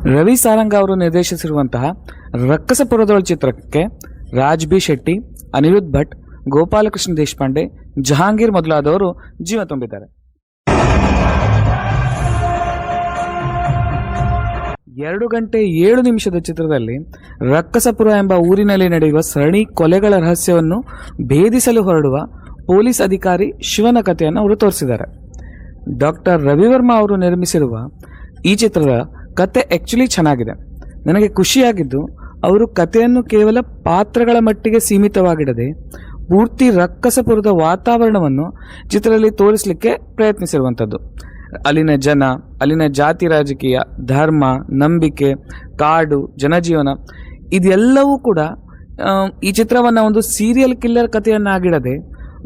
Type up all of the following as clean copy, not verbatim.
ರವಿ ಸಾರಂಗ ಅವರು ನಿರ್ದೇಶಿಸಿರುವಂತಹ ರಕ್ಕಸಪುರದೊಳ ಚಿತ್ರಕ್ಕೆ ರಾಜ್ ಬಿ ಶೆಟ್ಟಿ, ಅನಿರುದ್ಧ್ ಭಟ್, ಗೋಪಾಲಕೃಷ್ಣ ದೇಶಪಾಂಡೆ, ಜಹಾಂಗೀರ್ ಮೊದಲಾದವರು ಜೀವ ತುಂಬಿದ್ದಾರೆ. 2 ಗಂಟೆ 7 ನಿಮಿಷದ ಚಿತ್ರದಲ್ಲಿ ರಕ್ಕಸಪುರ ಎಂಬ ಊರಿನಲ್ಲಿ ನಡೆಯುವ ಸರಣಿ ಕೊಲೆಗಳ ರಹಸ್ಯವನ್ನು ಭೇದಿಸಲು ಹೊರಡುವ ಪೊಲೀಸ್ ಅಧಿಕಾರಿ ಶಿವನ ಕಥೆಯನ್ನು ಅವರು ತೋರಿಸಿದ್ದಾರೆ. ಡಾಕ್ಟರ್ ರವಿವರ್ಮ ಅವರು ನಿರ್ಮಿಸಿರುವ ಈ ಚಿತ್ರದ ಕತೆ ಆಕ್ಚುಲಿ ಚೆನ್ನಾಗಿದೆ. ನನಗೆ ಖುಷಿಯಾಗಿದ್ದು ಅವರು ಕಥೆಯನ್ನು ಕೇವಲ ಪಾತ್ರಗಳ ಮಟ್ಟಿಗೆ ಸೀಮಿತವಾಗಿಡದೆ ಪೂರ್ತಿ ರಕ್ಕಸಪುರದ ವಾತಾವರಣವನ್ನು ಚಿತ್ರದಲ್ಲಿ ತೋರಿಸಲಿಕ್ಕೆ ಪ್ರಯತ್ನಿಸಿರುವಂಥದ್ದು. ಅಲ್ಲಿನ ಜನ, ಅಲ್ಲಿನ ಜಾತಿ ರಾಜಕೀಯ, ಧರ್ಮ, ನಂಬಿಕೆ, ಕಾಡು, ಜನಜೀವನ ಇದೆಲ್ಲವೂ ಕೂಡ ಈ ಚಿತ್ರವನ್ನು ಒಂದು ಸೀರಿಯಲ್ ಕಿಲ್ಲರ್ ಕಥೆಯನ್ನಾಗಿಡದೆ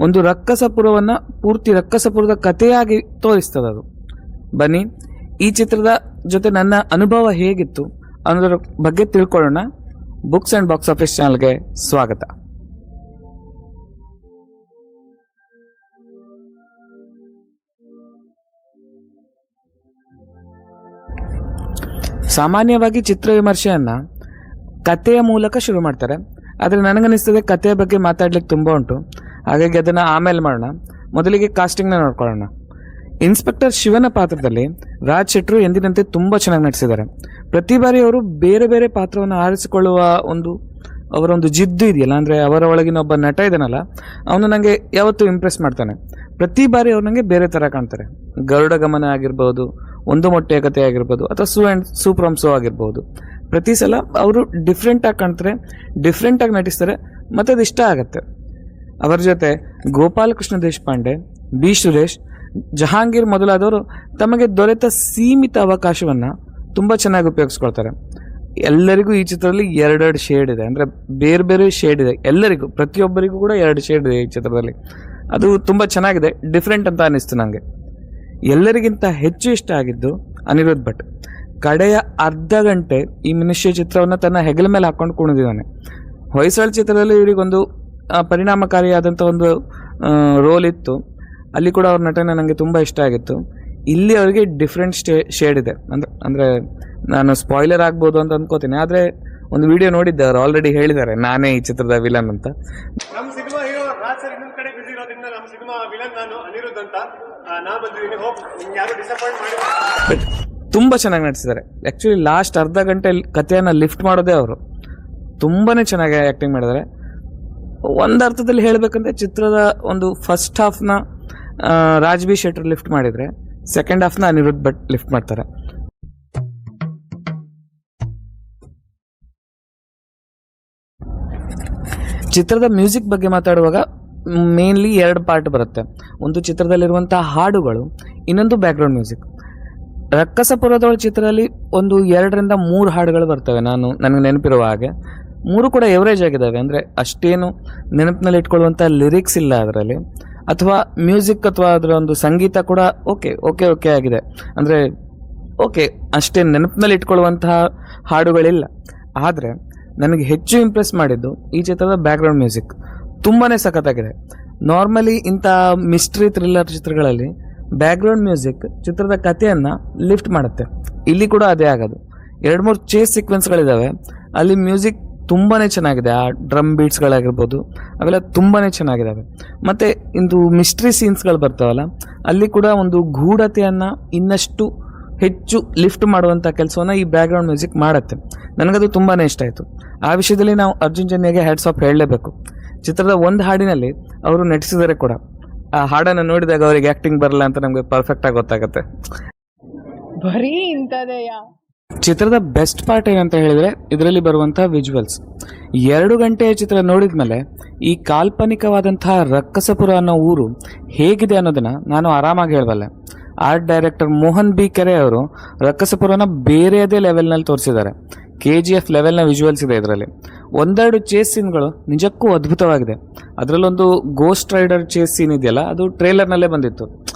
ಒಂದು ರಕ್ಕಸಪುರವನ್ನು ಪೂರ್ತಿ ರಕ್ಕಸಪುರದ ಕಥೆಯಾಗಿ ತೋರಿಸ್ತದೆ. ಅದು ಬನ್ನಿ ಈ ಚಿತ್ರದ ಜೊತೆ ನನ್ನ ಅನುಭವ ಹೇಗಿತ್ತು ಅನ್ನೋದ್ರ ಬಗ್ಗೆ ತಿಳ್ಕೊಳ್ಳೋಣ. ಬುಕ್ಸ್ ಅಂಡ್ ಬಾಕ್ಸ್ ಆಫೀಸ್ ಚಾನಲ್ಗೆ ಸ್ವಾಗತ. ಸಾಮಾನ್ಯವಾಗಿ ಚಿತ್ರ ವಿಮರ್ಶೆಯನ್ನ ಕಥೆಯ ಮೂಲಕ ಶುರು ಮಾಡ್ತಾರೆ. ಆದರೆ ನನಗನ್ನಿಸ್ತದೆ ಕಥೆಯ ಬಗ್ಗೆ ಮಾತಾಡ್ಲಿಕ್ಕೆ ತುಂಬ ಉಂಟು, ಹಾಗಾಗಿ ಅದನ್ನು ಆಮೇಲೆ ಮಾಡೋಣ. ಮೊದಲಿಗೆ ಕಾಸ್ಟಿಂಗ್ನ ನೋಡ್ಕೊಳ್ಳೋಣ. ಇನ್ಸ್ಪೆಕ್ಟರ್ ಶಿವನ ಪಾತ್ರದಲ್ಲಿ ರಾಜ್ ಶೆಟ್ರು ಎಂದಿನಂತೆ ತುಂಬ ಚೆನ್ನಾಗಿ ನಟಿಸಿದ್ದಾರೆ. ಪ್ರತಿ ಬಾರಿ ಅವರು ಬೇರೆ ಬೇರೆ ಪಾತ್ರವನ್ನು ಆರಿಸಿಕೊಳ್ಳುವ ಅವರ ಒಂದು ಜಿದ್ದು ಇದೆಯಲ್ಲ, ಅಂದರೆ ಅವರ ಒಳಗಿನ ಒಬ್ಬ ನಟ ಇದ್ದಾನಲ್ಲ, ಅವನು ನನಗೆ ಯಾವತ್ತೂ ಇಂಪ್ರೆಸ್ ಮಾಡ್ತಾನೆ. ಪ್ರತಿ ಬಾರಿ ಅವ್ರು ನನಗೆ ಬೇರೆ ಥರ ಕಾಣ್ತಾರೆ. ಗರುಡ ಗಮನ ಆಗಿರ್ಬೋದು, ಒಂದು ಮೊಟ್ಟೆಯ ಕಥೆ ಆಗಿರ್ಬೋದು, ಅಥವಾ ಸೂಪ್ರಮ್ ಸೋ ಆಗಿರ್ಬೋದು. ಪ್ರತಿ ಸಲ ಅವರು ಡಿಫ್ರೆಂಟಾಗಿ ಕಾಣ್ತಾರೆ, ಡಿಫ್ರೆಂಟಾಗಿ ನಟಿಸ್ತಾರೆ, ಮತ್ತು ಅದು ಇಷ್ಟ ಆಗುತ್ತೆ. ಅವರ ಜೊತೆ ಗೋಪಾಲಕೃಷ್ಣ ದೇಶಪಾಂಡೆ, ಬಿ ಸುರೇಶ್, ಜಹಾಂಗೀರ್ ಮೊದಲಾದವರು ತಮಗೆ ದೊರೆತ ಸೀಮಿತ ಅವಕಾಶವನ್ನು ತುಂಬ ಚೆನ್ನಾಗಿ ಉಪಯೋಗಿಸ್ಕೊಳ್ತಾರೆ. ಎಲ್ಲರಿಗೂ ಈ ಚಿತ್ರದಲ್ಲಿ 2 ಶೇಡ್ ಇದೆ, ಅಂದರೆ ಬೇರೆ ಬೇರೆ ಶೇಡ್ ಇದೆ ಎಲ್ಲರಿಗೂ, ಪ್ರತಿಯೊಬ್ಬರಿಗೂ ಕೂಡ 2 ಶೇಡ್ ಇದೆ ಈ ಚಿತ್ರದಲ್ಲಿ. ಅದು ತುಂಬ ಚೆನ್ನಾಗಿದೆ, ಡಿಫ್ರೆಂಟ್ ಅಂತ ಅನ್ನಿಸ್ತು ನನಗೆ. ಎಲ್ಲರಿಗಿಂತ ಹೆಚ್ಚು ಇಷ್ಟ ಆಗಿದ್ದು ಅನಿರುದ್ಧ್ ಭಟ್. ಕಡೆಯ ಅರ್ಧ ಗಂಟೆ ಈ ಮನುಷ್ಯ ಚಿತ್ರವನ್ನು ತನ್ನ ಹೆಗಲ ಮೇಲೆ ಹಾಕೊಂಡು ಕುಣಿದಿದ್ದಾನೆ. ಹೊಯ್ಸಳ್ ಚಿತ್ರದಲ್ಲಿ ಇವರಿಗೊಂದು ಪರಿಣಾಮಕಾರಿಯಾದಂಥ ಒಂದು ರೋಲ್ ಇತ್ತು, ಅಲ್ಲಿ ಕೂಡ ಅವ್ರ ನಟನೆ ನನಗೆ ತುಂಬ ಇಷ್ಟ ಆಗಿತ್ತು. ಇಲ್ಲಿ ಅವರಿಗೆ ಡಿಫ್ರೆಂಟ್ ಶೇಡ್ ಇದೆ. ಅಂದರೆ ನಾನು ಸ್ಪಾಯ್ಲರ್ ಆಗ್ಬೋದು ಅಂತ ಅಂದ್ಕೋತೀನಿ, ಆದರೆ ಒಂದು ವಿಡಿಯೋ ನೋಡಿದ್ದೆ, ಅವರು ಆಲ್ರೆಡಿ ಹೇಳಿದ್ದಾರೆ ನಾನೇ ಈ ಚಿತ್ರದ ವಿಲನ್ ಅಂತ. ನಮ್ಮ ಸಿನಿಮಾ ಹೀರೋ ರಾಜ್ ಸರ್ ಇನ್ನೊಂದು ಕಡೆ ಬಿಸಿ ಇರೋದ್ರಿಂದ ನಮ್ಮ ಸಿನಿಮಾ ವಿಲನ್ ನಾನು ಅನಿರುದ್ಧ್ ಅಂತ ನಾ ಬಂದಿದ್ದೀನಿ. ಹೋಪ್ ನಿಮ್ಗೆ ಯಾರು ಡಿಸಪಾಯಿಂಟ್ ಮಾಡಿ. ತುಂಬ ಚೆನ್ನಾಗಿ ನಟಿಸಿದ್ದಾರೆ. ಆ್ಯಕ್ಚುಲಿ ಲಾಸ್ಟ್ ಅರ್ಧ ಗಂಟೆ ಕಥೆಯನ್ನು ಲಿಫ್ಟ್ ಮಾಡೋದೇ ಅವರು. ತುಂಬಾ ಚೆನ್ನಾಗಿ ಆ್ಯಕ್ಟಿಂಗ್ ಮಾಡಿದ್ದಾರೆ. ಒಂದು ಅರ್ಥದಲ್ಲಿ ಹೇಳಬೇಕಂದ್ರೆ ಚಿತ್ರದ ಒಂದು ಫಸ್ಟ್ ಹಾಫ್ನ ರಾಜ್ ಬಿ ಶೆಟ್ರು ಲಿಫ್ಟ್ ಮಾಡಿದರೆ, ಸೆಕೆಂಡ್ ಹಾಫ್ನ ಅನಿರುದ್ಧ್ ಭಟ್ ಲಿಫ್ಟ್ ಮಾಡ್ತಾರೆ. ಚಿತ್ರದ ಮ್ಯೂಸಿಕ್ ಬಗ್ಗೆ ಮಾತಾಡುವಾಗ ಮೇನ್ಲಿ 2 ಪಾರ್ಟ್ ಬರುತ್ತೆ. ಒಂದು ಚಿತ್ರದಲ್ಲಿರುವಂತಹ ಹಾಡುಗಳು, ಇನ್ನೊಂದು ಬ್ಯಾಕ್ಗ್ರೌಂಡ್ ಮ್ಯೂಸಿಕ್. ರಕ್ಕಸಪುರದೊಳ ಚಿತ್ರದಲ್ಲಿ ಒಂದು 2 ರಿಂದ 3 ಹಾಡುಗಳು ಬರ್ತವೆ, ನನಗೆ ನೆನಪಿರುವ ಹಾಗೆ. 3 ಕೂಡ ಎವರೇಜ್ ಆಗಿದ್ದಾವೆ, ಅಂದರೆ ಅಷ್ಟೇನು ನೆನಪಿನಲ್ಲಿ ಇಟ್ಕೊಳ್ಳುವಂಥ ಲಿರಿಕ್ಸ್ ಇಲ್ಲ ಅದರಲ್ಲಿ, ಅಥವಾ ಮ್ಯೂಸಿಕ್ ಅಥವಾ ಅದರ ಒಂದು ಸಂಗೀತ ಕೂಡ ಓಕೆ ಆಗಿದೆ, ಅಂದರೆ ಅಷ್ಟೇ ನೆನಪಿನಲ್ಲಿ ಇಟ್ಕೊಳ್ಳುವಂತಹ ಹಾಡುಗಳಿಲ್ಲ. ಆದರೆ ನನಗೆ ಹೆಚ್ಚು ಇಂಪ್ರೆಸ್ ಮಾಡಿದ್ದು ಈ ಚಿತ್ರದ ಬ್ಯಾಕ್ಗ್ರೌಂಡ್ ಮ್ಯೂಸಿಕ್. ತುಂಬಾ ಸಖತ್ತಾಗಿದೆ. ನಾರ್ಮಲಿ ಇಂಥ ಮಿಸ್ಟ್ರಿ ಥ್ರಿಲ್ಲರ್ ಚಿತ್ರಗಳಲ್ಲಿ ಬ್ಯಾಕ್ಗ್ರೌಂಡ್ ಮ್ಯೂಸಿಕ್ ಚಿತ್ರದ ಕಥೆಯನ್ನು ಲಿಫ್ಟ್ ಮಾಡುತ್ತೆ. ಇಲ್ಲಿ ಕೂಡ ಅದೇ ಆಗೋದು. 2-3 ಚೇಸ್ ಸೀಕ್ವೆನ್ಸ್ಗಳಿದ್ದಾವೆ, ಅಲ್ಲಿ ಮ್ಯೂಸಿಕ್ ತುಂಬಾ ಚೆನ್ನಾಗಿದೆ. ಆ ಡ್ರಮ್ ಬೀಟ್ಸ್ಗಳಾಗಿರ್ಬೋದು ಅವೆಲ್ಲ ತುಂಬಾ ಚೆನ್ನಾಗಿದ್ದಾವೆ. ಮತ್ತು ಇಂದು ಮಿಸ್ಟ್ರಿ ಸೀನ್ಸ್ಗಳು ಬರ್ತಾವಲ್ಲ, ಅಲ್ಲಿ ಕೂಡ ಒಂದು ಗೂಢತೆಯನ್ನು ಇನ್ನಷ್ಟು ಹೆಚ್ಚು ಲಿಫ್ಟ್ ಮಾಡುವಂಥ ಕೆಲಸವನ್ನು ಈ ಬ್ಯಾಕ್ಗ್ರೌಂಡ್ ಮ್ಯೂಸಿಕ್ ಮಾಡುತ್ತೆ. ನನಗದು ತುಂಬಾ ಇಷ್ಟ ಆಯಿತು. ಆ ವಿಷಯದಲ್ಲಿ ನಾವು ಅರ್ಜುನ್ ಜನ್ಯಗೆ ಹ್ಯಾಟ್ಸ್ ಆಫ್ ಹೇಳಲೇಬೇಕು. ಚಿತ್ರದ ಒಂದು ಹಾಡಿನಲ್ಲಿ ಅವರು ನಟಿಸಿದರೆ ಕೂಡ ಆ ಹಾಡನ್ನು ನೋಡಿದಾಗ ಅವರಿಗೆ ಆ್ಯಕ್ಟಿಂಗ್ ಬರಲ್ಲ ಅಂತ ನಮಗೆ ಪರ್ಫೆಕ್ಟಾಗಿ ಗೊತ್ತಾಗುತ್ತೆ. ಬರೀ ಇಂಥದೆಯಾ. ಚಿತ್ರದ ಬೆಸ್ಟ್ ಪಾರ್ಟ್ ಏನಂತ ಹೇಳಿದರೆ ಇದರಲ್ಲಿ ಬರುವಂಥ ವಿಜುವಲ್ಸ್. 2 ಗಂಟೆಯ ಚಿತ್ರ ನೋಡಿದ ಮೇಲೆ ಈ ಕಾಲ್ಪನಿಕವಾದಂತಹ ರಕ್ಕಸಪುರ ಅನ್ನೋ ಊರು ಹೇಗಿದೆ ಅನ್ನೋದನ್ನು ನಾನು ಆರಾಮಾಗಿ ಹೇಳಬಲ್ಲೆ. ಆರ್ಟ್ ಡೈರೆಕ್ಟರ್ ಮೋಹನ್ ಬಿ ಕೆರೆ ಅವರು ರಕ್ಕಸಪುರನ ಬೇರೆಯದೇ ಲೆವೆಲ್ನಲ್ಲಿ ತೋರಿಸಿದ್ದಾರೆ. KGF ಲೆವೆಲ್ನ ವಿಜುವಲ್ಸ್ ಇದೆ ಇದರಲ್ಲಿ. 1-2 ಚೇಸ್ ಸೀನ್ಗಳು ನಿಜಕ್ಕೂ ಅದ್ಭುತವಾಗಿದೆ. ಅದರಲ್ಲೊಂದು ಗೋಸ್ಟ್ ರೈಡರ್ ಚೇಸ್ ಸೀನ್ ಇದೆಯಲ್ಲ, ಅದು ಟ್ರೇಲರ್ನಲ್ಲೇ ಬಂದಿತ್ತು.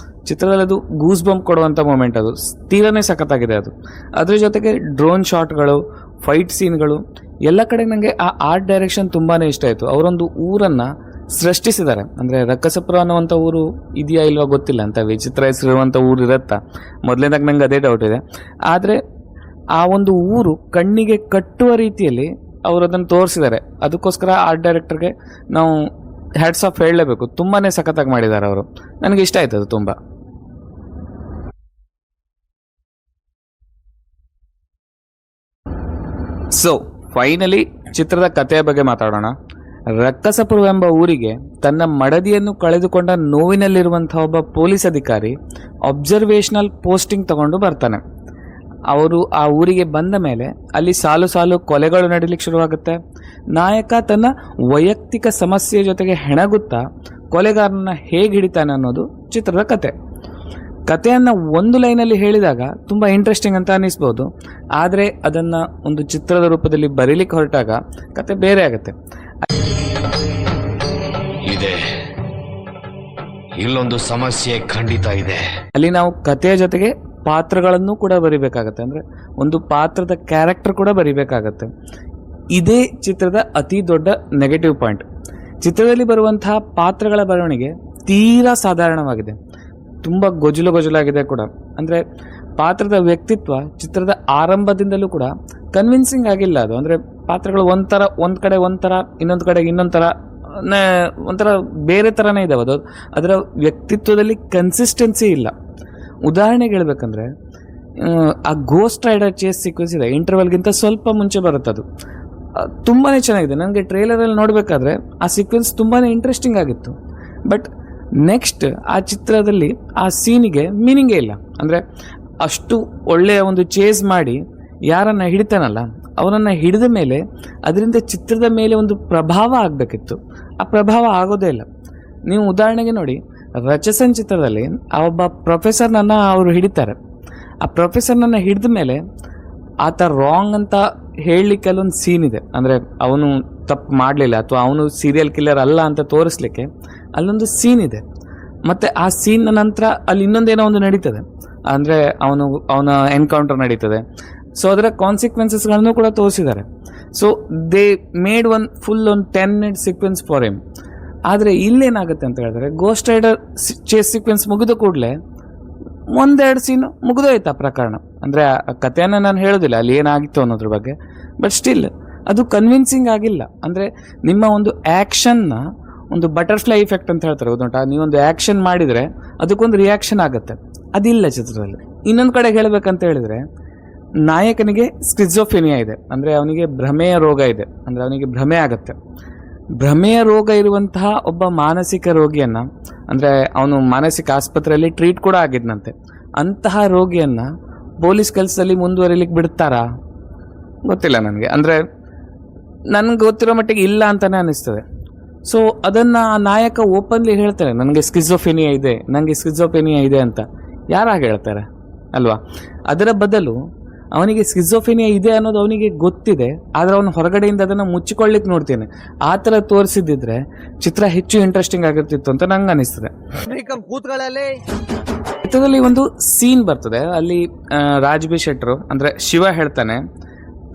ಚಿತ್ರದಲ್ಲಿ ಅದು ಗೂಸ್ ಬಂಪ್ ಕೊಡುವಂಥ ಮೂಮೆಂಟ್, ಅದು ತೀರನೇ ಸಖತ್ತಾಗಿದೆ ಅದು. ಅದ್ರ ಜೊತೆಗೆ ಡ್ರೋನ್ ಶಾಟ್ಗಳು, ಫೈಟ್ ಸೀನ್ಗಳು ಎಲ್ಲ ಕಡೆ ನನಗೆ ಆ ಆರ್ಟ್ ಡೈರೆಕ್ಷನ್ ತುಂಬಾ ಇಷ್ಟ ಆಯಿತು. ಅವರೊಂದು ಊರನ್ನು ಸೃಷ್ಟಿಸಿದ್ದಾರೆ. ಅಂದರೆ ರಕ್ಕಸಪುರ ಅನ್ನುವಂಥ ಊರು ಇದೆಯಾ ಇಲ್ವಾ ಗೊತ್ತಿಲ್ಲ, ಅಂತ ವಿಚಿತ್ರ ಹೆಸರಿರುವಂಥ ಊರು ಇರುತ್ತಾ, ಮೊದಲನೇದಾಗಿ ನಂಗೆ ಅದೇ ಡೌಟ್ ಇದೆ. ಆದರೆ ಆ ಒಂದು ಊರು ಕಣ್ಣಿಗೆ ಕಟ್ಟುವ ರೀತಿಯಲ್ಲಿ ಅವರು ಅದನ್ನು ತೋರಿಸಿದ್ದಾರೆ. ಅದಕ್ಕೋಸ್ಕರ ಆರ್ಟ್ ಡೈರೆಕ್ಟರ್ಗೆ ನಾವು ಹ್ಯಾಟ್ಸ್ ಆಫ್ ಹೇಳಲೇಬೇಕು. ತುಂಬಾ ಸಖತ್ತಾಗಿ ಮಾಡಿದ್ದಾರೆ ಅವರು. ನನಗೆ ಇಷ್ಟ ಆಯ್ತು ಅದು ತುಂಬ. ಸೊ ಫೈನಲಿ ಚಿತ್ರದ ಕಥೆಯ ಬಗ್ಗೆ ಮಾತಾಡೋಣ. ರಕ್ಕಸಪುರ ಎಂಬ ಊರಿಗೆ ತನ್ನ ಮಡದಿಯನ್ನು ಕಳೆದುಕೊಂಡ ನೋವಿನಲ್ಲಿರುವಂತಹ ಒಬ್ಬ ಪೊಲೀಸ್ ಅಧಿಕಾರಿ ಅಬ್ಸರ್ವೇಷನಲ್ ಪೋಸ್ಟಿಂಗ್ ತಗೊಂಡು ಬರ್ತಾನೆ. ಅವರು ಆ ಊರಿಗೆ ಬಂದ ಮೇಲೆ ಅಲ್ಲಿ ಸಾಲು ಸಾಲು ಕೊಲೆಗಳು ನಡೀಲಿಕ್ಕೆ ಶುರುವಾಗುತ್ತೆ. ನಾಯಕ ತನ್ನ ವೈಯಕ್ತಿಕ ಸಮಸ್ಯೆ ಜೊತೆಗೆ ಹೆಣಗುತ್ತಾ ಕೊಲೆಗಾರನ ಹೇಗೆ ಹಿಡಿತಾನೆ ಅನ್ನೋದು ಚಿತ್ರದ ಕತೆ. ಕಥೆಯನ್ನು ಒಂದು ಲೈನಲ್ಲಿ ಹೇಳಿದಾಗ ತುಂಬ ಇಂಟ್ರೆಸ್ಟಿಂಗ್ ಅಂತ ಅನಿಸ್ಬೋದು, ಆದರೆ ಅದನ್ನು ಒಂದು ಚಿತ್ರದ ರೂಪದಲ್ಲಿ ಬರೀಲಿಕ್ಕೆ ಹೊರಟಾಗ ಕತೆ ಬೇರೆ ಆಗುತ್ತೆ. ಇದೆ, ಇಲ್ಲೊಂದು ಸಮಸ್ಯೆ ಖಂಡಿತ ಇದೆ. ಅಲ್ಲಿ ನಾವು ಕಥೆಯ ಜೊತೆಗೆ ಪಾತ್ರಗಳನ್ನು ಕೂಡ ಬರಿಬೇಕಾಗತ್ತೆ. ಅಂದರೆ ಒಂದು ಪಾತ್ರದ ಕ್ಯಾರೆಕ್ಟರ್ ಕೂಡ ಬರಿಬೇಕಾಗತ್ತೆ. ಇದೇ ಚಿತ್ರದ ಅತಿ ದೊಡ್ಡ ನೆಗೆಟಿವ್ ಪಾಯಿಂಟ್. ಚಿತ್ರದಲ್ಲಿ ಬರುವಂತಹ ಪಾತ್ರಗಳ ಬರವಣಿಗೆ ತೀರಾ ಸಾಧಾರಣವಾಗಿದೆ, ತುಂಬ ಗೊಜಲಾಗಿದೆ ಕೂಡ. ಅಂದರೆ ಪಾತ್ರದ ವ್ಯಕ್ತಿತ್ವ ಚಿತ್ರದ ಆರಂಭದಿಂದಲೂ ಕೂಡ ಕನ್ವಿನ್ಸಿಂಗ್ ಆಗಿಲ್ಲ ಅದು. ಅಂದರೆ ಪಾತ್ರಗಳು ಒಂದು ಕಡೆ ಒಂಥರ, ಇನ್ನೊಂದು ಕಡೆ ಇನ್ನೊಂದು ಒಂಥರ ಬೇರೆ ಥರನೇ ಇದಾವೆ. ಅದು ಅದರ ವ್ಯಕ್ತಿತ್ವದಲ್ಲಿ ಕನ್ಸಿಸ್ಟೆನ್ಸಿ ಇಲ್ಲ. ಉದಾಹರಣೆಗೆ ಹೇಳ್ಬೇಕಂದ್ರೆ ಆ ಗೋಸ್ಟ್ ರೈಡರ್ ಚೇಸ್ ಸೀಕ್ವೆನ್ಸ್ ಇದೆ, ಇಂಟರ್ವಲ್ಗಿಂತ ಸ್ವಲ್ಪ ಮುಂಚೆ ಬರುತ್ತೆ. ಅದು ತುಂಬಾ ಚೆನ್ನಾಗಿದೆ. ನನಗೆ ಟ್ರೇಲರಲ್ಲಿ ನೋಡಬೇಕಾದ್ರೆ ಆ ಸೀಕ್ವೆನ್ಸ್ ತುಂಬಾ ಇಂಟ್ರೆಸ್ಟಿಂಗ್ ಆಗಿತ್ತು. ಬಟ್ ನೆಕ್ಸ್ಟ್ ಆ ಚಿತ್ರದಲ್ಲಿ ಆ ಸೀನಿಗೆ ಮೀನಿಂಗೇ ಇಲ್ಲ. ಅಂದರೆ ಅಷ್ಟು ಒಳ್ಳೆಯ ಒಂದು ಚೇಸ್ ಮಾಡಿ ಯಾರನ್ನು ಹಿಡಿತಾನಲ್ಲ, ಅವನನ್ನು ಹಿಡಿದ ಮೇಲೆ ಅದರಿಂದ ಚಿತ್ರದ ಮೇಲೆ ಒಂದು ಪ್ರಭಾವ ಆಗಬೇಕಿತ್ತು. ಆ ಪ್ರಭಾವ ಆಗೋದೇ ಇಲ್ಲ. ನೀವು ಉದಾಹರಣೆಗೆ ನೋಡಿ, ರಚಸನ್ ಚಿತ್ರದಲ್ಲಿ ಆ ಒಬ್ಬ ಪ್ರೊಫೆಸರ್ನನ್ನು ಅವರು ಹಿಡಿತಾರೆ. ಆ ಪ್ರೊಫೆಸರ್ನನ್ನು ಹಿಡಿದ ಮೇಲೆ ಆತ ರಾಂಗ್ ಅಂತ ಹೇಳಲಿಕ್ಕೆ ಅಲ್ಲೊಂದು ಸೀನ್ ಇದೆ. ಅಂದರೆ ಅವನು ತಪ್ಪು ಮಾಡಲಿಲ್ಲ ಅಥವಾ ಅವನು ಸೀರಿಯಲ್ ಕಿಲ್ಲರ್ ಅಲ್ಲ ಅಂತ ತೋರಿಸ್ಲಿಕ್ಕೆ ಅಲ್ಲೊಂದು ಸೀನ್ ಇದೆ. ಮತ್ತು ಆ ಸೀನ್ನ ನಂತರ ಅಲ್ಲಿ ಇನ್ನೊಂದೇನೋ ಒಂದು ನಡೀತದೆ. ಅಂದರೆ ಅವನ ಎನ್ಕೌಂಟರ್ ನಡೀತದೆ. ಸೊ ಅದರ ಕಾನ್ಸಿಕ್ವೆನ್ಸಸ್ಗಳನ್ನು ಕೂಡ ತೋರಿಸಿದ್ದಾರೆ. So they made one full 10 minute sequence for him. ಆದರೆ ಇಲ್ಲೇನಾಗುತ್ತೆ ಅಂತ ಹೇಳಿದ್ರೆ, ಗೋಸ್ಟ್ ರೈಡರ್ ಚೇಸ್ ಸೀಕ್ವೆನ್ಸ್ ಮುಗಿದ ಕೂಡಲೇ 1-2 ಸೀನು ಮುಗಿದೋಯ್ತು ಆ ಪ್ರಕರಣ. ಅಂದರೆ ಆ ಕಥೆಯನ್ನು ನಾನು ಹೇಳೋದಿಲ್ಲ ಅಲ್ಲಿ ಏನಾಗಿತ್ತು ಅನ್ನೋದ್ರ ಬಗ್ಗೆ. ಬಟ್ ಸ್ಟಿಲ್ ಅದು ಕನ್ವಿನ್ಸಿಂಗ್ ಆಗಿಲ್ಲ. ಅಂದರೆ ನಿಮ್ಮ ಒಂದು ಆ್ಯಕ್ಷನ್ನ ಒಂದು ಬಟರ್ಫ್ಲೈ ಇಫೆಕ್ಟ್ ಅಂತ ಹೇಳ್ತಾರೆ, ಗೊತ್ತುಂಟಾ? ನೀವೊಂದು ಆ್ಯಕ್ಷನ್ ಮಾಡಿದರೆ ಅದಕ್ಕೊಂದು ರಿಯಾಕ್ಷನ್ ಆಗುತ್ತೆ. ಅದಿಲ್ಲ ಚಿತ್ರದಲ್ಲಿ. ಇನ್ನೊಂದು ಕಡೆ ಹೇಳಬೇಕಂತ ಹೇಳಿದರೆ, ನಾಯಕನಿಗೆ ಸ್ಕಿಜೋಫ್ರೆನಿಯಾ ಇದೆ. ಅಂದರೆ ಅವನಿಗೆ ಭ್ರಮೆಯ ರೋಗ ಇದೆ. ಅಂದರೆ ಅವನಿಗೆ ಭ್ರಮೆ ಆಗುತ್ತೆ. ಭ್ರಮೆಯ ರೋಗ ಇರುವಂತಹ ಒಬ್ಬ ಮಾನಸಿಕ ರೋಗಿಯನ್ನು, ಅಂದರೆ ಅವನು ಮಾನಸಿಕ ಆಸ್ಪತ್ರೆಯಲ್ಲಿ ಟ್ರೀಟ್ ಕೂಡ ಆಗಿದ್ನಂತೆ, ಅಂತಹ ರೋಗಿಯನ್ನು ಪೊಲೀಸ್ ಕೆಲಸದಲ್ಲಿ ಮುಂದುವರಿಲಿಕ್ಕೆ ಬಿಡ್ತಾರಾ ಗೊತ್ತಿಲ್ಲ ನನಗೆ. ಅಂದರೆ ನನಗೆ ಗೊತ್ತಿರೋ ಮಟ್ಟಿಗೆ ಇಲ್ಲ ಅಂತಲೇ ಅನ್ನಿಸ್ತದೆ. ಸೊ ಅದನ್ನು ಆ ನಾಯಕ ಓಪನ್ಲಿ ಹೇಳ್ತಾರೆ, ನನಗೆ ಸ್ಕಿಜೋಫ್ರೆನಿಯಾ ಇದೆ ಅಂತ. ಯಾರಾಗ ಹೇಳ್ತಾರೆ ಅಲ್ವಾ? ಅದರ ಬದಲು ಅವನಿಗೆ ಸ್ಕಿಜೋಫ್ರೆನಿಯಾ ಇದೆ ಅನ್ನೋದು ಅವನಿಗೆ ಗೊತ್ತಿದೆ, ಆದರೆ ಅವನು ಹೊರಗಡೆಯಿಂದ ಅದನ್ನು ಮುಚ್ಚಿಕೊಳ್ಳಿಕ್ಕೆ ನೋಡ್ತೇನೆ. ಆ ಥರ ತೋರಿಸಿದ್ದಿದ್ರೆ ಚಿತ್ರ ಹೆಚ್ಚು ಇಂಟ್ರೆಸ್ಟಿಂಗ್ ಆಗಿರ್ತಿತ್ತು ಅಂತ ನಂಗೆ ಅನಿಸ್ತದೆ. ಚಿತ್ರದಲ್ಲಿ ಒಂದು ಸೀನ್ ಬರ್ತದೆ. ಅಲ್ಲಿ ರಾಜ್ ಬಿ ಶೆಟ್ಟರು ಅಂದರೆ ಶಿವ ಹೇಳ್ತಾನೆ,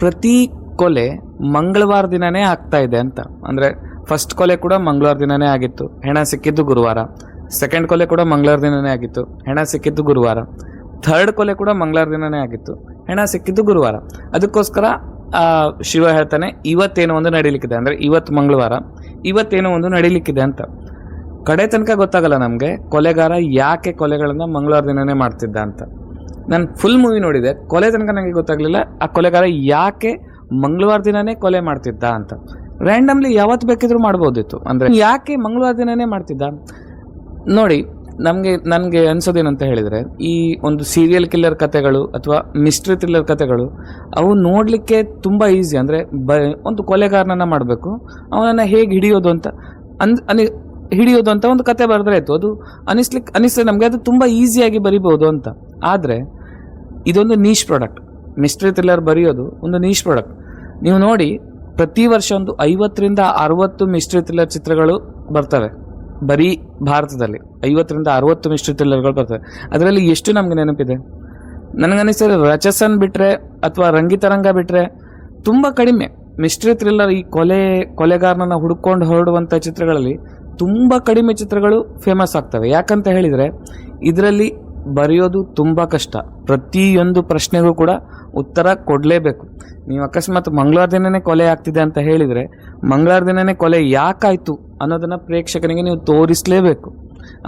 ಪ್ರತಿ ಕೊಲೆ ಮಂಗಳವಾರ ದಿನನೇ ಆಗ್ತಾ ಇದೆ ಅಂತ. ಅಂದರೆ ಫಸ್ಟ್ ಕೊಲೆ ಕೂಡ ಮಂಗಳವಾರ ದಿನನೇ ಆಗಿತ್ತು, ಹೆಣ ಸಿಕ್ಕಿದ್ದು ಗುರುವಾರ. ಸೆಕೆಂಡ್ ಕೊಲೆ ಕೂಡ ಮಂಗಳವಾರ ದಿನನೇ ಆಗಿತ್ತು, ಹೆಣ ಸಿಕ್ಕಿದ್ದು ಗುರುವಾರ. ಥರ್ಡ್ ಕೊಲೆ ಕೂಡ ಮಂಗಳವಾರ ದಿನನೇ ಆಗಿತ್ತು, ಹೆಣ ಸಿಕ್ಕಿದ್ದು ಗುರುವಾರ. ಅದಕ್ಕೋಸ್ಕರ ಶಿವ ಹೇಳ್ತಾನೆ, ಇವತ್ತೇನೋ ಒಂದು ನಡೀಲಿಕ್ಕಿದೆ. ಅಂದರೆ ಇವತ್ತು ಮಂಗಳವಾರ, ಇವತ್ತೇನೋ ಒಂದು ನಡೀಲಿಕ್ಕಿದೆ ಅಂತ. ಕಡೆ ತನಕ ಗೊತ್ತಾಗಲ್ಲ ನಮಗೆ ಕೊಲೆಗಾರ ಯಾಕೆ ಕೊಲೆಗಳನ್ನು ಮಂಗಳವಾರ ದಿನನೇ ಮಾಡ್ತಿದ್ದ ಅಂತ. ನಾನು ಫುಲ್ ಮೂವಿ ನೋಡಿದೆ, ಕೊಲೆ ತನಕ ನನಗೆ ಗೊತ್ತಾಗಲಿಲ್ಲ ಆ ಕೊಲೆಗಾರ ಯಾಕೆ ಮಂಗಳವಾರ ದಿನನೇ ಕೊಲೆ ಮಾಡ್ತಿದ್ದ ಅಂತ. ರ್ಯಾಂಡಮ್ಲಿ ಯಾವತ್ತು ಬೇಕಿದ್ರೂ ಮಾಡ್ಬೋದಿತ್ತು. ಅಂದರೆ ಯಾಕೆ ಮಂಗಳವಾರ ದಿನನೇ ಮಾಡ್ತಿದ್ದ ನೋಡಿ. ನನಗೆ ಅನ್ಸೋದೇನಂತ ಹೇಳಿದರೆ, ಈ ಒಂದು ಸೀರಿಯಲ್ ಕಿಲ್ಲರ್ ಕಥೆಗಳು ಅಥವಾ ಮಿಸ್ಟ್ರಿ ಥ್ರಿಲ್ಲರ್ ಕಥೆಗಳು ಅವು ನೋಡಲಿಕ್ಕೆ ತುಂಬ ಈಸಿ. ಅಂದರೆ ಒಂದು ಕೊಲೆಗಾರನನ್ನು ಮಾಡಬೇಕು, ಅವನನ್ನು ಹೇಗೆ ಹಿಡಿಯೋದು ಅಂತ ಒಂದು ಕತೆ ಬರೆದ್ರೆ ಆಯಿತು. ಅದು ಅನಿಸ್ತದೆ ನಮಗೆ, ಅದು ತುಂಬ ಈಸಿಯಾಗಿ ಬರಿಬೋದು ಅಂತ. ಆದರೆ ಇದೊಂದು ನೀಶ್ ಪ್ರಾಡಕ್ಟ್. ಮಿಸ್ಟ್ರಿ ಥ್ರಿಲ್ಲರ್ ಬರೆಯೋದು ಒಂದು ನೀಶ್ ಪ್ರಾಡಕ್ಟ್. ನೀವು ನೋಡಿ, ಪ್ರತಿ ವರ್ಷ ಒಂದು 50ರಿಂದ 60 ಮಿಸ್ಟ್ರಿ ಥ್ರಿಲ್ಲರ್ ಚಿತ್ರಗಳು ಬರ್ತವೆ. ಬರೀ ಭಾರತದಲ್ಲಿ 50ರಿಂದ 60 ಮಿಸ್ಟ್ರಿ ಥ್ರಿಲ್ಲರ್ಗಳು ಬರ್ತವೆ. ಅದರಲ್ಲಿ ಎಷ್ಟು ನಮಗೆ ನೆನಪಿದೆ? ನನಗನ್ನಿಸ್ತದೆ ರಚಸನ್ ಬಿಟ್ಟರೆ ಅಥವಾ ರಂಗಿತರಂಗ ಬಿಟ್ಟರೆ ತುಂಬ ಕಡಿಮೆ ಮಿಸ್ಟ್ರಿ ಥ್ರಿಲ್ಲರ್, ಈ ಕೊಲೆಗಾರನನ್ನು ಹುಡುಕೊಂಡು ಹೊರಡುವಂಥ ಚಿತ್ರಗಳಲ್ಲಿ ತುಂಬ ಕಡಿಮೆ ಚಿತ್ರಗಳು ಫೇಮಸ್ ಆಗ್ತವೆ. ಯಾಕಂತ ಹೇಳಿದರೆ ಇದರಲ್ಲಿ ಬರೆಯೋದು ತುಂಬ ಕಷ್ಟ. ಪ್ರತಿಯೊಂದು ಪ್ರಶ್ನೆಗೂ ಕೂಡ ಉತ್ತರ ಕೊಡಲೇಬೇಕು. ನೀವು ಅಕಸ್ಮಾತ್ ಮಂಗಳವಾರ ದಿನನೇ ಕೊಲೆ ಆಗ್ತಿದೆ ಅಂತ ಹೇಳಿದರೆ, ಮಂಗಳವಾರ ದಿನನೇ ಕೊಲೆ ಯಾಕಾಯಿತು ಅನ್ನೋದನ್ನು ಪ್ರೇಕ್ಷಕನಿಗೆ ನೀವು ತೋರಿಸಲೇಬೇಕು.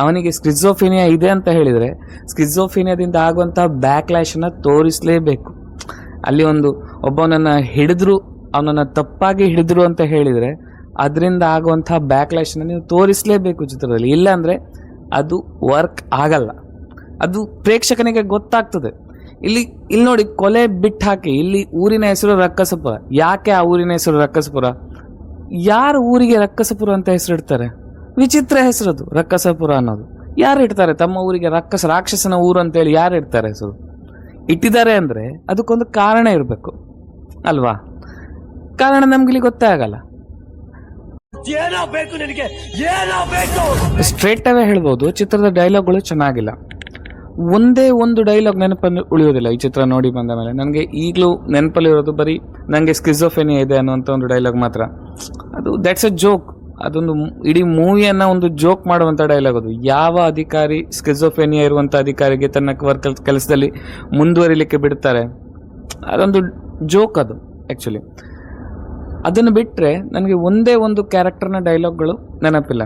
ಅವನಿಗೆ ಸ್ಕಿಜೋಫ್ರೇನಿಯಾ ಇದೆ ಅಂತ ಹೇಳಿದರೆ ಸ್ಕಿಜೋಫ್ರೇನಿಯಾದಿಂದ ಆಗುವಂಥ ಬ್ಯಾಕ್ಲ್ಯಾಶನ್ನು ತೋರಿಸಲೇಬೇಕು. ಅಲ್ಲಿ ಒಬ್ಬನನ್ನು ಹಿಡಿದ್ರು, ಅವನನ್ನು ತಪ್ಪಾಗಿ ಹಿಡಿದ್ರು ಅಂತ ಹೇಳಿದರೆ ಅದರಿಂದ ಆಗುವಂಥ ಬ್ಯಾಕ್ಲ್ಯಾಶನ್ನು ನೀವು ತೋರಿಸಲೇಬೇಕು ಚಿತ್ರದಲ್ಲಿ. ಇಲ್ಲಾಂದರೆ ಅದು ವರ್ಕ್ ಆಗಲ್ಲ. ಅದು ಪ್ರೇಕ್ಷಕನಿಗೆ ಗೊತ್ತಾಗ್ತದೆ. ಇಲ್ಲಿ ನೋಡಿ, ಕೊಲೆ ಬಿಟ್ಟು ಹಾಕಿ, ಇಲ್ಲಿ ಊರಿನ ಹೆಸರು ರಕ್ಕಸಪುರ. ಯಾಕೆ ಆ ಊರಿನ ಹೆಸರು ರಕ್ಕಸಪುರ? ಯಾರು ಊರಿಗೆ ರಕ್ಕಸಪುರ ಅಂತ ಹೆಸರಿಡ್ತಾರೆ? ವಿಚಿತ್ರ ಹೆಸರದು ರಕ್ಕಸಪುರ ಅನ್ನೋದು. ಯಾರು ಇಡ್ತಾರೆ ತಮ್ಮ ಊರಿಗೆ ರಾಕ್ಷಸನ ಊರು ಅಂತೇಳಿ? ಯಾರು ಇಡ್ತಾರೆ ಹೆಸರು? ಇಟ್ಟಿದ್ದಾರೆ ಅಂದರೆ ಅದಕ್ಕೊಂದು ಕಾರಣ ಇರಬೇಕು ಅಲ್ವಾ? ಕಾರಣ ನಮ್ಗಿಲ್ಲಿ ಗೊತ್ತೇ ಆಗಲ್ಲ. ಸ್ಟ್ರೇಟ್ ಅವೇ ಹೇಳ್ಬೋದು, ಚಿತ್ರದ ಡೈಲಾಗ್ಗಳು ಚೆನ್ನಾಗಿಲ್ಲ. ಒಂದೇ ಒಂದು ಡೈಲಾಗ್ ನೆನಪಲ್ಲಿ ಉಳಿಯೋದಿಲ್ಲ ಈ ಚಿತ್ರ ನೋಡಿ ಬಂದ ಮೇಲೆ. ನನಗೆ ಈಗಲೂ ನೆನಪಲ್ಲಿರೋದು ಬರೀ ನನಗೆ ಸ್ಕಿಜೋಫ್ರೇನಿಯಾ ಇದೆ ಅನ್ನುವಂಥ ಒಂದು ಡೈಲಾಗ್ ಮಾತ್ರ. ಅದು ದಟ್ಸ್ ಅ ಜೋಕ್. ಅದೊಂದು ಇಡೀ ಮೂವಿಯನ್ನು ಒಂದು ಜೋಕ್ ಮಾಡುವಂಥ ಡೈಲಾಗ್ ಅದು. ಯಾವ ಅಧಿಕಾರಿ ಸ್ಕಿಜೋಫ್ರೇನಿಯಾ ಇರುವಂಥ ಅಧಿಕಾರಿಗೆ ತನ್ನ ಕೆಲಸದಲ್ಲಿ ಮುಂದುವರಿಲಿಕ್ಕೆ ಬಿಡ್ತಾರೆ? ಅದೊಂದು ಜೋಕ್ ಅದು ಆ್ಯಕ್ಚುಲಿ. ಅದನ್ನು ಬಿಟ್ಟರೆ ನನಗೆ ಒಂದೇ ಒಂದು ಕ್ಯಾರೆಕ್ಟರ್ನ ಡೈಲಾಗ್ಗಳು ನೆನಪಿಲ್ಲ.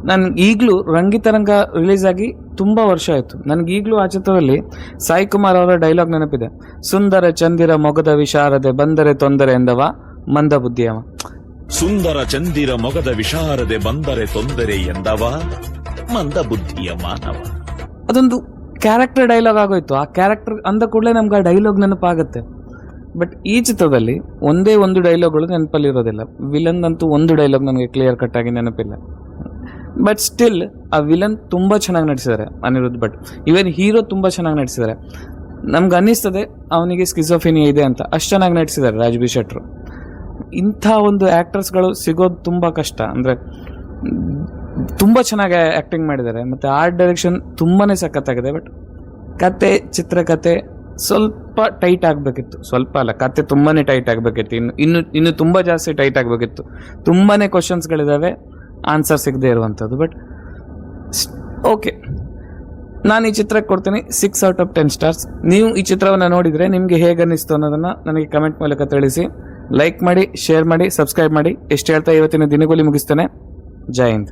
ನಾನು ಈಗಲೂ ರಂಗಿತರಂಗ ರಿಲೀಸ್ ಆಗಿ ತುಂಬ ವರ್ಷ ಆಯಿತು. ನನಗೀಗಲೂ ಆ ಚಿತ್ರದಲ್ಲಿ ಸಾಯಿ ಕುಮಾರ್ ಅವರ ಡೈಲಾಗ್ ನೆನಪಿದೆ. ಸುಂದರ ಚಂದಿರ ಮೊಗದ ವಿಶಾರದೆ ಬಂದರೆ ತೊಂದರೆ ಎಂದವ ಮಂದ ಬುದ್ಧಿಯವ. ಸುಂದರ ಚಂದಿರ ಮೊಗದ ವಿಶಾರದೆ ಬಂದರೆ ತೊಂದರೆ ಎಂದವ ಮಂದ ಬುದ್ಧಿಯ ಮಾನವ. ಅದೊಂದು ಕ್ಯಾರೆಕ್ಟರ್ ಡೈಲಾಗ್ ಆಗೋಯ್ತು. ಆ ಕ್ಯಾರೆಕ್ಟರ್ ಅಂದ ಕೂಡಲೇ ನಮ್ಗೆ ಆ ಡೈಲಾಗ್ ನೆನಪಾಗುತ್ತೆ. ಬಟ್ ಈ ಚಿತ್ರದಲ್ಲಿ ಒಂದೇ ಒಂದು ಡೈಲಾಗ್ಗಳು ನೆನಪಲ್ಲಿರೋದಿಲ್ಲ. ವಿಲನ್ ಅಂತೂ ಒಂದು ಡೈಲಾಗ್ ನನಗೆ ಕ್ಲಿಯರ್ ಕಟ್ ಆಗಿ ನೆನಪಿಲ್ಲ. ಬಟ್ ಸ್ಟಿಲ್ ಆ ವಿಲನ್ ತುಂಬ ಚೆನ್ನಾಗಿ ನಟಿಸಿದ್ದಾರೆ ಅನಿರುದ್ಧ್ ಭಟ್. ಇವನ್ ಹೀರೋ ತುಂಬ ಚೆನ್ನಾಗಿ ನಟಿಸಿದ್ದಾರೆ. ನಮ್ಗೆ ಅನ್ನಿಸ್ತದೆ ಅವನಿಗೆ ಸ್ಕಿಜೋಫ್ರೇನಿಯಾ ಇದೆ ಅಂತ. ಅಷ್ಟು ಚೆನ್ನಾಗಿ ನಟಿಸಿದ್ದಾರೆ ರಾಜ್ಬಿ ಶೆಟ್ರು. ಇಂಥ ಒಂದು ಆ್ಯಕ್ಟರ್ಸ್ಗಳು ಸಿಗೋದು ತುಂಬ ಕಷ್ಟ. ಅಂದರೆ ತುಂಬ ಚೆನ್ನಾಗಿ ಆ್ಯಕ್ಟಿಂಗ್ ಮಾಡಿದ್ದಾರೆ. ಮತ್ತು ಆರ್ಟ್ ಡೈರೆಕ್ಷನ್ ತುಂಬಾ ಸಖತ್ತಾಗಿದೆ. ಬಟ್ ಕತೆ, ಚಿತ್ರಕತೆ ಸ್ವಲ್ಪ ಟೈಟ್ ಆಗಬೇಕಿತ್ತು. ಸ್ವಲ್ಪ ಅಲ್ಲ, ಕತೆ ತುಂಬಾ ಟೈಟ್ ಆಗಬೇಕಿತ್ತು. ಇನ್ನು ತುಂಬ ಜಾಸ್ತಿ ಟೈಟ್ ಆಗಬೇಕಿತ್ತು. ತುಂಬಾ ಕ್ವಶನ್ಸ್ಗಳಿದ್ದಾವೆ, ಆನ್ಸರ್ ಸಿಗದೆ ಇರುವಂಥದ್ದು. ಬಟ್ ಓಕೆ, ನಾನು ಈ ಚಿತ್ರಕ್ಕೆ ಕೊಡ್ತೀನಿ 6/10 ಸ್ಟಾರ್ಸ್. ನೀವು ಈ ಚಿತ್ರವನ್ನು ನೋಡಿದರೆ ನಿಮಗೆ ಹೇಗೆ ಅನ್ನಿಸ್ತು ಅನ್ನೋದನ್ನು ನನಗೆ ಕಮೆಂಟ್ ಮೂಲಕ ತಿಳಿಸಿ. ಲೈಕ್ ಮಾಡಿ, ಶೇರ್ ಮಾಡಿ, ಸಬ್ಸ್ಕ್ರೈಬ್ ಮಾಡಿ. ಎಷ್ಟು ಹೇಳ್ತಾ ಇವತ್ತಿನ ದಿನಗೂಲಿ ಮುಗಿಸ್ತೇನೆ. ಜೈ ಹಿಂದ್.